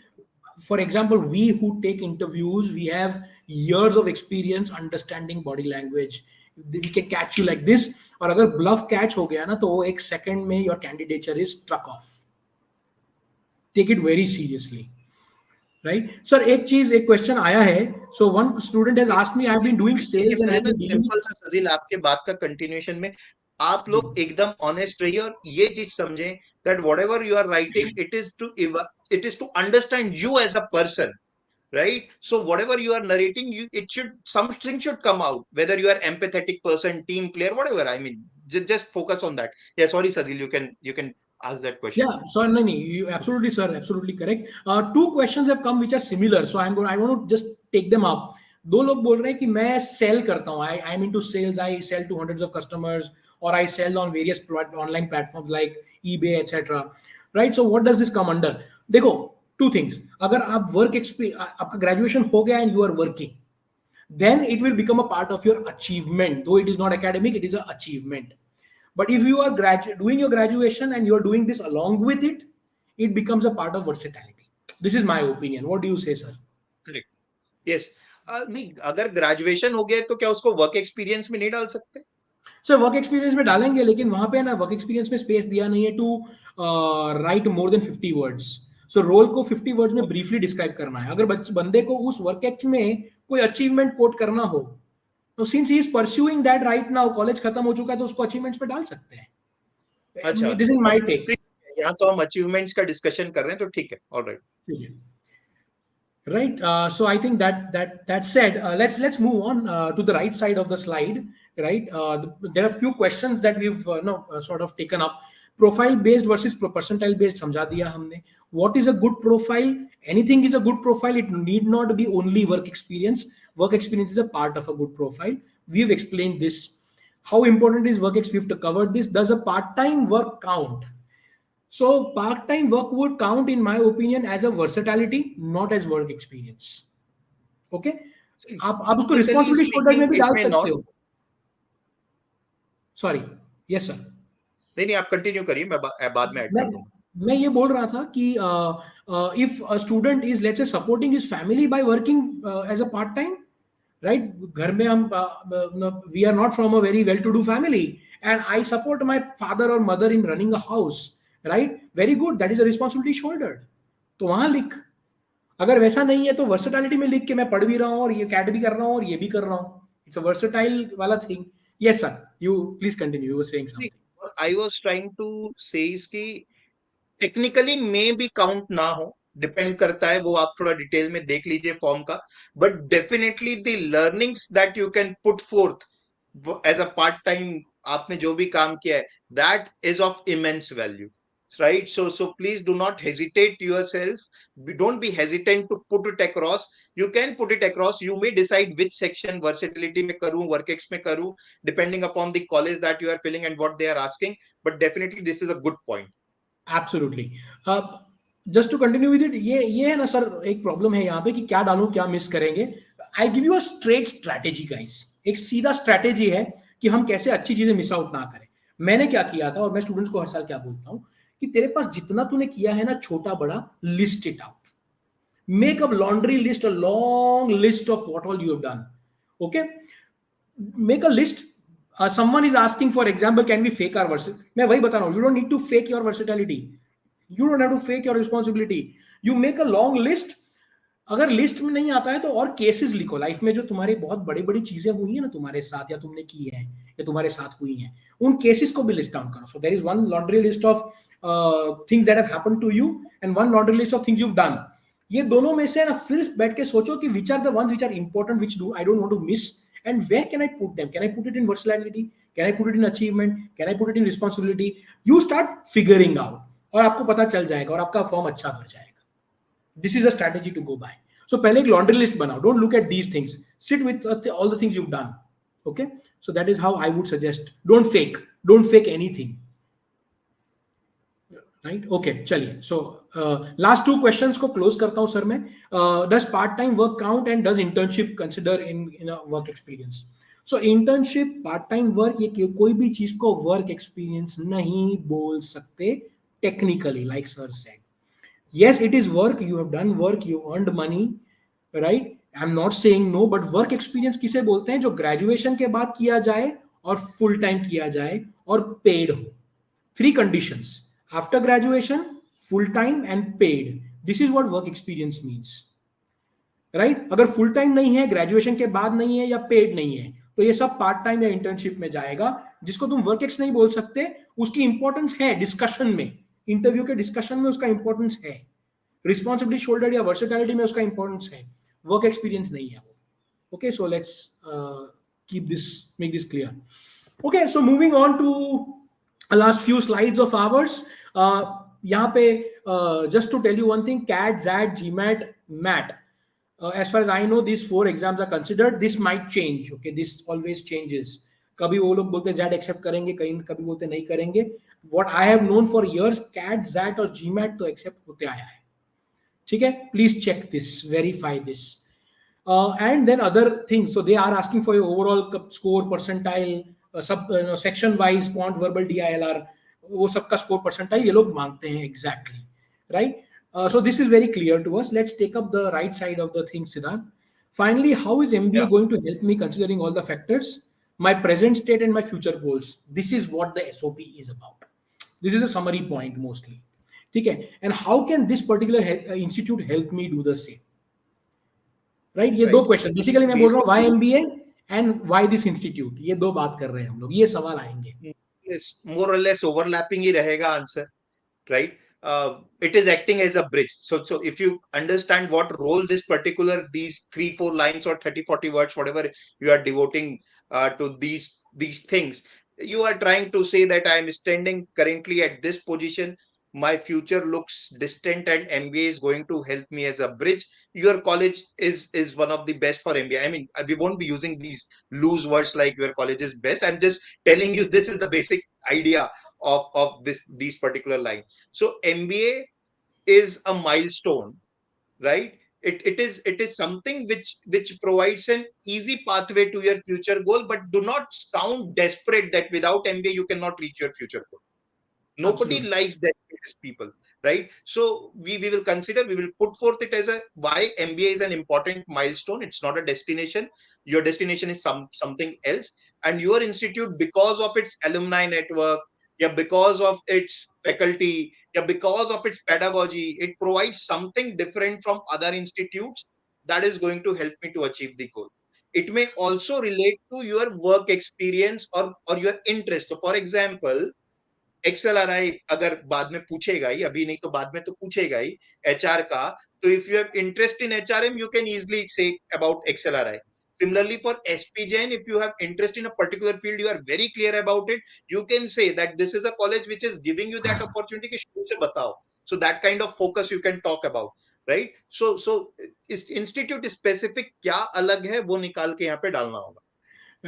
For example, we who take interviews, we have years of experience understanding body language. We can catch you like this. और अगर bluff catch हो गया ना, तो वो एक second में your candidature is struck off. Take it very seriously. Right, sir? एक क्वेश्चन आया है. So one student has asked me, I have been doing sales and I पहले have ना been dealing सिंपल सा सजील आपके बात का कंटिन्यूएशन में आप जी. लोग एकदम ऑनेस्ट रहिए और ये चीज समझें that whatever you are writing, it is to understand you as a person, right? So whatever you are narrating, something should come out, whether you are empathetic person, team player, whatever. I mean, just focus on that. Yeah, sorry Sajil, you can ask that question. Yeah, so no, you absolutely, sir, absolutely correct. Two questions have come which are similar, so I want to just take them up. दो लोग बोल रहे हैं कि मैं cell करता हूँ. I am into sales. I sell to hundreds of customers, or I sell on various online platforms like eBay, etc. Right? So what does this come under? देखो, two things. अगर आप work experience, आपका graduation हो गया and you are working, then it will become a part of your achievement. Though it is not academic, it is an achievement. But if you are doing your graduation and you are doing this along with it, it becomes a part of versatility. This is my opinion. What do you say, sir? Correct. Yes. नहीं, अगर graduation हो गया तो क्या उसको work experience में नहीं डाल सकते? सर, वर्क एक्सपीरियंस में डालेंगे, लेकिन वहां पे ना वर्क एक्सपीरियंस में स्पेस दिया नहीं है to write more than 50 words. So role को 50 वर्ड्स में ब्रीफली डिस्क्राइब करना है. अगर बंदे को उस वर्क एक्ट में कोई अचीवमेंट कोट करना हो, तो since he is pursuing that right now, college खत्म हो चुका है, तो उसको अचीवमेंट्स पे डाल सकते हैं. अच्छा, दिस इज माय टेक. यहाँ तो हम अचीवमेंट्स का डिस्कशन कर रहे हैं, तो ठीक है, alright. Right. So I think that said, let's move on to the right side of the slide. Right. There are a few questions that we've sort of taken up. Profile based versus percentile based समझा दिया हमने. What is a good profile? Anything is a good profile. It need not be only work experience. Work experience is a part of a good profile. We've explained this. How important is work experience? We've covered this. Does a part-time work count? So part-time work would count, in my opinion, as a versatility, not as work experience. Okay? आप उसको responsibility shoulder में भी डाल सकते हो. Sorry. Yes, sir. नहीं, आप continue करिए, मैं बाद में ऐड कर दूंगा. मैं ये बोल रहा था कि if a student is, let's say, supporting his family by working as a part-time, right? घर में हम we are not from a very well-to-do family, and I support my father or mother in running a house. Right? Very good. That is a responsibility shouldered. तो वहां लिख. अगर वैसा नहीं है तो वर्सेटैलिटी में लिख के मैं पढ़ भी रहा हूँ और ये कैट भी कर रहा हूँ और ये भी कर रहा हूँ. इट्स अ वर्सेटाइल वाला thing. Yes, sir. You please continue. You were saying something. I was trying to say इसकी टेक्निकली में भी काउंट ना हो, डिपेंड करता है, वो आप थोड़ा डिटेल में देख लीजिए फॉर्म का, but definitely the learnings that you can put forth as a part time, आपने जो भी काम किया है, that is of immense value, right? So please do not hesitate yourself, don't be hesitant to put it across. You can put it across. You may decide which section versatility में करूं, workex में करूं, depending upon the college that you are filling and what they are asking. But definitely this is a good point. Absolutely. Just to continue with it, ये है ना sir, एक problem है यहाँ पे कि क्या डालूं क्या मिस करेंगे. I give you a straight strategy guys. एक सीधा स्ट्रैटेजी है कि हम कैसे अच्छी चीजें मिस आउट ना करें. मैंने क्या किया था और मैं स्टूडेंट्स को हर साल क्या बोलता हूं कि तेरे पास जितना तूने किया है ना छोटा बड़ा, list it out. Make a laundry list, a long list of what all you have done. Okay, make a list. Someone is asking, for example, can we fake our versatility? मैं वही बता रहा हूँ, you don't need to fake your versatility. You don't have to fake your responsibility. You make a long list. अगर list में नहीं आता है तो और केसेस लिखो लाइफ में जो तुम्हारी बहुत बड़ी बड़ी चीजें हुई है ना तुम्हारे साथ, या तुमने की है या तुम्हारे साथ हुई हैं, उन केसेस को भी लिस्ट डाउन करो. So there is one laundry list of things that have happened to you and one laundry list of things you have done. ये दोनों में से ना फिर बैठ के सोचो कि which are the ones which are important, which do I don't want to miss, and where can I put them? Can I put it in versatility? Can I put it in achievement? Can I put it in responsibility? You start figuring out और आपको पता चल जाएगा और आपका form अच्छा भर जाएगा. This is a strategy to go by. So पहले एक laundry list बनाओ. Don't look at these things. Sit with all the things you've done. Okay? So that is how I would suggest. Don't fake. Don't fake anything. Right, okay, चलिए. So last two questions को close करता हूं sir मैं. Does part time work count and does internship consider in work experience? So internship, part time work, ये कोई भी चीज को वर्क एक्सपीरियंस नहीं बोल सकते technically. Like sir said, yes it is work, you have done work, you earned money, right? I'm not saying no, but work experience किसे बोलते हैं? जो ग्रेजुएशन के बाद किया जाए और फुल टाइम किया जाए और पेड हो. Three conditions: after graduation, full time and paid. This is what work experience means, right? अगर फुल टाइम नहीं है, ग्रेजुएशन के बाद नहीं है या पेड नहीं है, तो ये सब पार्ट टाइम या इंटर्नशिप में जाएगा. जिसको तुम वर्क एक्स नहीं बोल सकते, उसकी इंपॉर्टेंस है डिस्कशन में, इंटरव्यू के डिस्कशन में उसका इंपॉर्टेंस है, रिस्पॉन्सिबिलिटी शोल्डर या वर्सेटैलिटी में उसका इंपॉर्टेंस है, वर्क एक्सपीरियंस नहीं है वो. Okay, so let's keep this, make this clear. Okay, so moving on to last few slides of ours. यहाँ पे just to tell you one thing, CAT, ZAT, GMAT, MAT, as far as I know these 4 exams are considered. This might change. Okay, this always changes. कभी वो लोग बोलते हैं ZAT accept करेंगे, कभी बोलते नहीं करेंगे. What I have known for years, CAT, ZAT और GMAT तो accept होते आया है. ठीक है, please check this, verify this. And then other things. So they are asking for your overall score, percentile, sub section wise, quant, verbal, DILR, वो सबका score percentile ये लोग मांगते हैं exactly, right? So this is very clear to us. Let's take up the right side of the thing, Siddharth. Finally, how is MBA going to help me considering all the factors, my present state and my future goals? This is what the SOP is about. This is a summary point mostly. ठीक है? And how can this particular institute help me do the same? Right? ये दो question basically मैं बोल रहा हूँ, why MBA and why this institute. ये दो बात कर रहे हैं हम लोग, ये सवाल आएंगे. Yes, more or less overlapping ही रहेगा answer, right? It is acting as a bridge. So if you understand what role this particular, these 3-4 lines or 30-40 words, whatever you are devoting to these things, you are trying to say that I am standing currently at this position. My future looks distant, and MBA is going to help me as a bridge. Your college is one of the best for MBA. I mean, we won't be using these loose words like your college is best. I'm just telling you this is the basic idea of these particular line. So MBA is a milestone, right? It is something which provides an easy pathway to your future goal. But do not sound desperate that without MBA you cannot reach your future goal. Nobody Absolutely. likes desperate people, right? So we will consider, we will put forth it as a why MBA is an important milestone. It's not a destination. Your destination is something else. And your institute, because of its alumni network, या because of its faculty, या because of its pedagogy, it provides something different from other institutes that is going to help me to achieve the goal. It may also relate to your work experience or your interest. So for example, XLRI अगर बाद में पूछेगा ही, अभी नहीं तो बाद में तो पूछेगा ही HR का, तो if you have interest in HRM, you can easily say about XLRI. Similarly, for SP Jain, if you have interest in a particular field, you are very clear about it, you can say that this is a college which is giving you that opportunity कि शुरू से बताओ. So that kind of focus you can talk about, right? So इस institute specific क्या अलग है वो निकाल के यहाँ पे डालना होगा.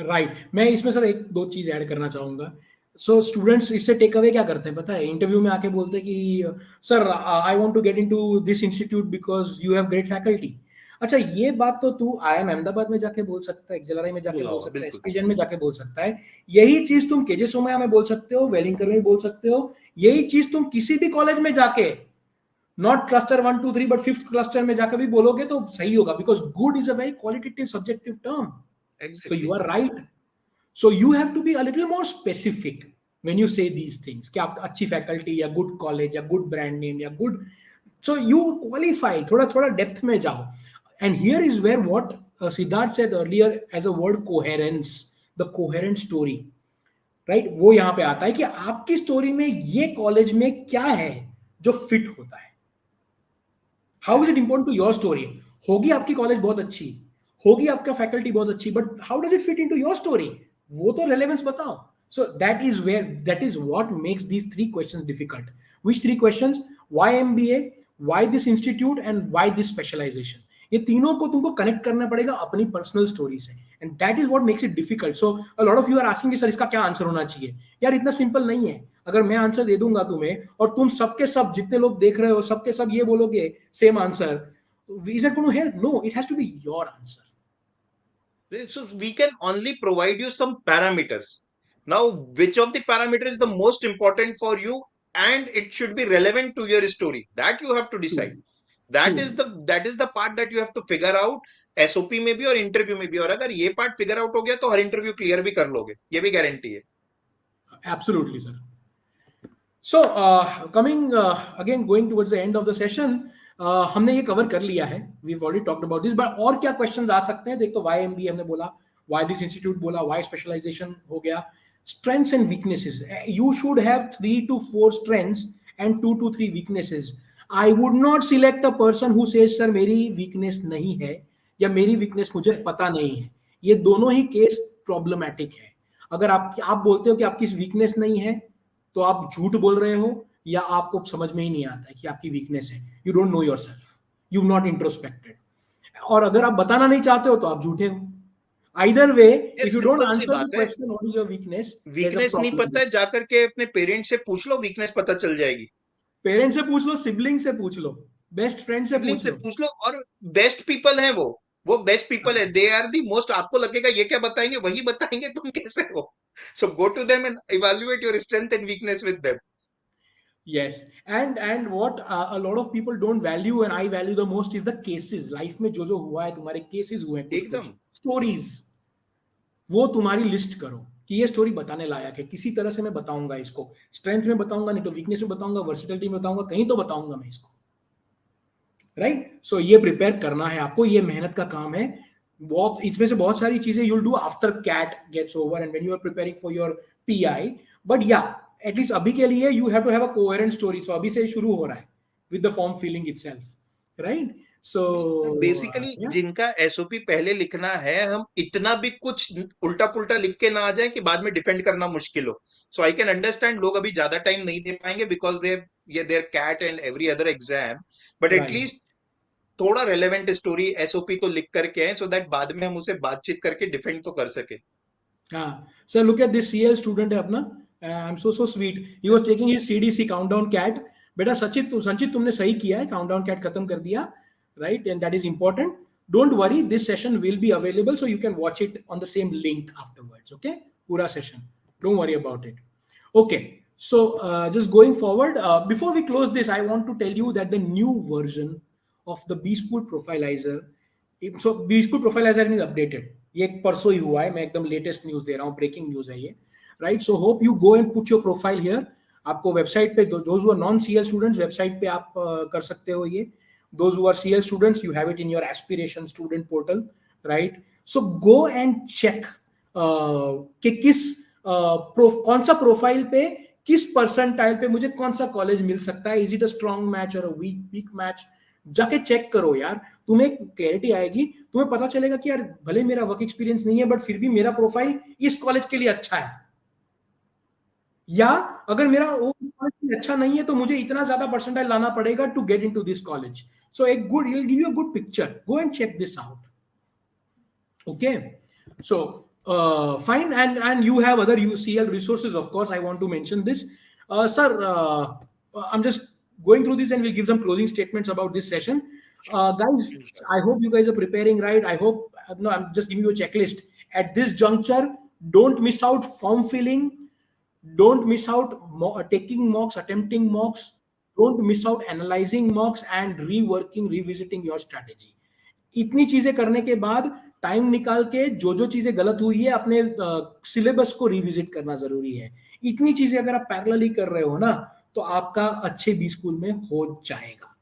राइट मैं इसमें सर एक दो चीज ऐड करना चाहूंगा. सो स्टूडेंट्स इससे टेक अवे क्या करते हैं पता है, इंटरव्यू में आके बोलते हैं कि sir I want to get into this institute because you have great faculty. अच्छा ये बात तो तू IIM अहमदाबाद में जाके बोल सकता है, XLRI में जाके बोल सकता है, SP Jain में जाके बोल सकता है. यही चीज तुम KJ सोमैया में बोल सकते हो, वेलिंगकर में बोल सकते हो. यही चीज तुम किसी भी कॉलेज में जाके not cluster 1 2 3 but 5th cluster में जाकर भी बोलोगे तो सही होगा, because good is a very qualitative subjective term. So you are right. So you have to be a little more specific when you say these things. कि आप अच्छी faculty या good college या good brand name या good, so you qualify. थोड़ा depth में जाओ. And here is where what Siddharth said earlier as a word coherence, the coherent story, right? वो यहाँ पे आता है कि आपकी story में ये college में क्या है जो fit होता है. How is it important to your story? होगी आपकी college बहुत अच्छी, होगी आपका फैकल्टी बहुत अच्छी, but how does it fit into your story, वो तो रेलेवेंस बताओ. So that is what makes these three questions difficult. Which three questions? Why MBA, why this institute and why this specialisation. ये तीनों को तुमको connect करना पड़ेगा अपनी पर्सनल स्टोरी से, and that is what makes it difficult. So a lot of you are asking sir इसका क्या आंसर होना चाहिए. यार इतना सिंपल नहीं है. अगर मैं आंसर दे दूंगा तुम्हें और तुम सबके सब जितने लोग देख रहे हो सबके सब ये बोलोगे same answer, is it going to help? No, it has to be your answer. So we can only provide you some parameters. Now, which of the parameters is the most important for you, and it should be relevant to your story. That you have to decide. That is the part that you have to figure out. SOP में भी और interview में भी. और अगर ये part figure out हो गया तो हर इंटरव्यू क्लियर भी कर लोगे, ये भी गारंटी है. Absolutely, sir. So coming again going towards the end of the session, हमने ये कवर कर लिया है. We've already talked about this, but और क्या क्वेश्चंस आ सकते हैं? देख तो why MBA हमने बोला, why this institute बोला, why specialization हो गया, strengths and weaknesses. You should have 3 to 4 strengths and 2 to 3 weaknesses. I would not select a person who says sir मेरी weakness नहीं है या मेरी weakness मुझे पता नहीं है. ये दोनों ही केस प्रॉब्लमैटिक है. अगर आप बोलते हो कि आपकी वीकनेस नहीं है तो आप झूठ बोल रहे हो या आपको समझ में ही नहीं आता है कि आपकी वीकनेस है. You don't know yourself, you not introspected. और अगर आप बताना नहीं चाहते हो तो आप झूठे हो. Either way, if you don't answer the question what is your weakness नहीं पता है, जाकर के अपने पेरेंट्स से पूछ लो, वीकनेस पता चल जाएगी. पेरेंट्स से पूछ लो, सिबलिंग से पूछ लो, बेस्ट फ्रेंड से पूछ लो. और बेस्ट पीपल है वो बेस्ट पीपल है. They are the most. आपको लगेगा ये क्या बताएंगे, वही बताएंगे तुम कैसे हो. So go to them and evaluate your strength and weakness with them. Yes, and what a lot of people don't value and I value the most is the cases. Life में जो हुआ है, तुम्हारे केसेस हुए हैं, एकदम stories, वो तुम्हारी लिस्ट करो कि ये स्टोरी बताने लायक है. किसी तरह से मैं बताऊंगा इसको, स्ट्रेंथ में बताऊंगा, नहीं तो वीकनेस में बताऊंगा, वर्सेटिलिटी में बताऊंगा, कहीं तो बताऊंगा मैं इसको. राइट. सो ये प्रिपेयर करना है आपको, ये मेहनत का काम है. बहुत इसमें से बहुत सारी चीजें you'll do after CAT gets over and when you are preparing for your PI. But yeah, at least अभी के लिए you have to have a coherent story. So अभी से शुरू हो रहा है with the form filling itself, right. So basically जिनका SOP पहले लिखना है, हम इतना भी कुछ उल्टा पुल्टा लिख के ना आ जाए कि बाद में डिफेंड करना मुश्किल हो. सो आई कैन अंडरस्टैंड लोग अभी ज्यादा टाइम नहीं दे पाएंगे because there CAT and every other exam, but at least थोड़ा रेलेवेंट स्टोरी SOP तो लिख करके है, सो दैट बाद में हम उसे बातचीत करके डिफेंड तो कर सके. हाँ sir, look at this CL student है अपना. I am so sweet. He was taking his CDC countdown CAT. बेटा संचित तुमने सही किया है, काउंटडाउन CAT खत्म कर दिया, right, and that is important. Don't worry, this session will be available so you can watch it on the same link afterwards. Okay, पूरा session, don't worry about it. Okay, so just going forward, before we close this, I want to tell you that the new version of the B School Profilizer, so B School Profilizer is updated. ये परसों ही हुआ है, मैं एकदम latest news दे रहा हूँ, breaking news है ये. right? So hope you go and put your profile here. आपको वेबसाइट पे, those who are non-CL students, website पे आप कर सकते हो ये. Those who are CL students, you have it in your aspiration student portal, right? So go and check कि किस कौन सा प्रोफाइल पे, किस परसेंटाइल पे मुझे कौन सा कॉलेज मिल सकता है. Is it a strong match और अ वीक मैच? जाके चेक करो यार, तुम्हें क्लैरिटी आएगी. तुम्हें पता चलेगा कि यार भले मेरा वर्क एक्सपीरियंस नहीं है बट फिर भी मेरा प्रोफाइल इस कॉलेज के लिए अच्छा है, या अगर मेरा वो कॉलेज अच्छा नहीं है तो मुझे इतना ज्यादा परसेंटाइल लाना पड़ेगा to get into this college. So एक good, it will give you a good picture. Go and check this out. Okay, so fine, and you have other UCL resources, of course. I want to mention this, sir. I'm just going through this and we'll give some closing statements about this session. Guys, I hope you guys are preparing right. I hope, no, I'm just giving you a checklist at this juncture. Don't miss out form filling, don't miss out taking mocks, attempting mocks, don't miss out analyzing mocks and reworking, revisiting your strategy. इतनी चीजें करने के बाद time निकाल के जो चीजें गलत हुई है अपने सिलेबस को रिविजिट करना जरूरी है. इतनी चीजें अगर आप पैरेलली कर रहे हो ना तो आपका अच्छे बी स्कूल में हो जाएगा,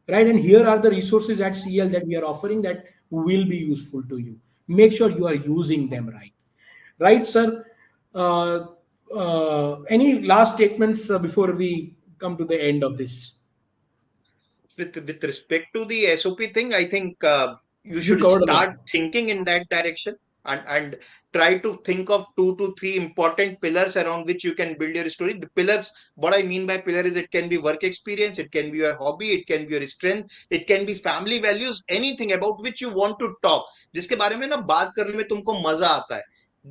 right? And here are the resources at CL that we are offering that will be useful to you. Make sure you are using them, right sir? Any last statements before we come to the end of this? With respect to the SOP thing, I think you should covered a lot. start thinking in that direction and try to think of 2 to 3 important pillars around which you can build your story. The pillars, what I mean by pillar is it can be work experience, it can be your hobby, it can be your strength, it can be family values, anything about which you want to talk, जिसके बारे में ना बात करने में तुमको मजा आता है,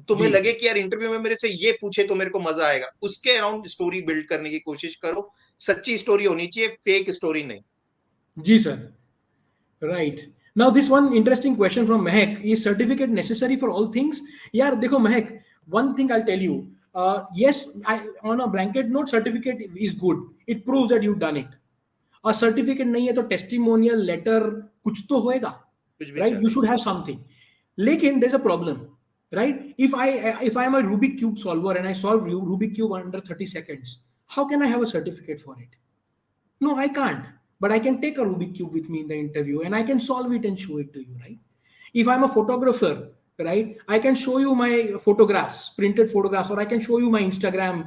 तुम्हें जी. लगे कि यार इंटरव्यू में मेरे से ये पूछे तो मेरे को मजा आएगा, उसके अराउंड स्टोरी बिल्ड करने की कोशिश करो. सच्ची स्टोरी होनी चाहिए, फेक स्टोरी नहीं. जी sir. Right. Now this one interesting question from Mehak: is certificate necessary for all things? यार देखो Mehak, one thing I'll tell you. Yes, on a blanket note, certificate is good. It proves that you've done it. A certificate नहीं है तो testimonial letter कुछ तो होएगा, right? You should have something. लेकिन there's a problem, right? If I am a Rubik cube solver and I solve Rubik cube under 30 seconds, how can I have a certificate for it? No, I can't. But I can take a Rubik cube with me in the interview and I can solve it and show it to you, right? If I'm a photographer, right, I can show you my photographs, printed photographs, or I can show you my Instagram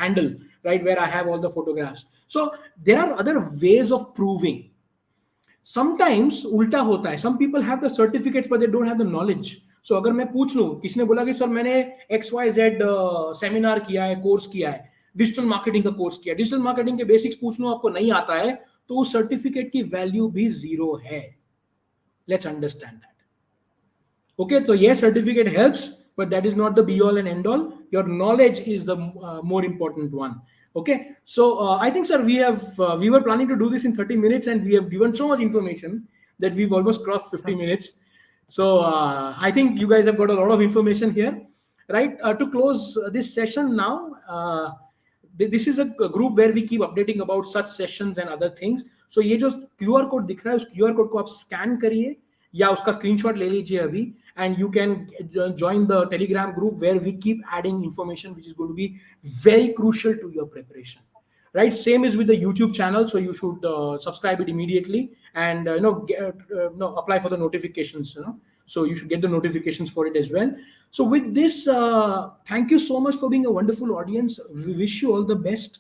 handle, right, where I have all the photographs. So there are other ways of proving. Sometimes उल्टा होता है. Some people have the certificates but they don't have the knowledge. So अगर मैं पूछ लूं, किसी ने बोला कि सर मैंने XYZ सेमिनार किया है, कोर्स किया है, डिजिटल मार्केटिंग का कोर्स किया, डिजिटल मार्केटिंग के बेसिक्स पूछ लूं, आपको नहीं आता है, तो उस सर्टिफिकेट की वैल्यू भी 0 है. Let's understand that. ओके, तो ये certificate helps but that is not the be all and and all. Your knowledge is the more important one. Okay, so I think sir we were planning to do this in 30 minutes and we have given so much information that we've almost crossed 50 minutes. So I think you guys have got a lot of information here, right? To close this session now, this is a group where we keep updating about such sessions and other things. So ये जो QR code दिख रहा है, उस QR code को आप scan करिए या उसका स्क्रीनशॉट ले लीजिए अभी, and you can join the Telegram group where we keep adding information which is going to be very crucial to your preparation, right? Same is with the YouTube channel, so you should subscribe it immediately and apply for the notifications, so you should get the notifications for it as well. So with this, thank you so much for being a wonderful audience. We wish you all the best.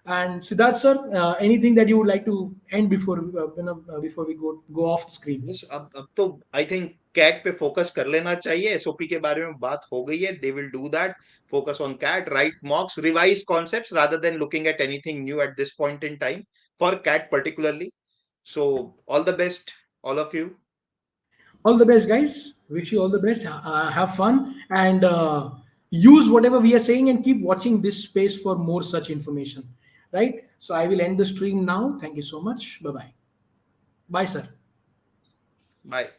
And Siddharth sir, anything that you would like to end before we go off the screen? Yes, अब तो I think CAT पे focus कर लेना चाहिए. SOP के बारे में बात हो गई है. They will do that. Focus on CAT, write mocks, revise concepts rather than looking at anything new at this point in time for CAT particularly. So all the best, all of you. All the best, guys. Wish you all the best. Have fun and use whatever we are saying and keep watching this space for more such information, right? So I will end the stream now. Thank you so much. Bye-bye. Bye, sir. Bye.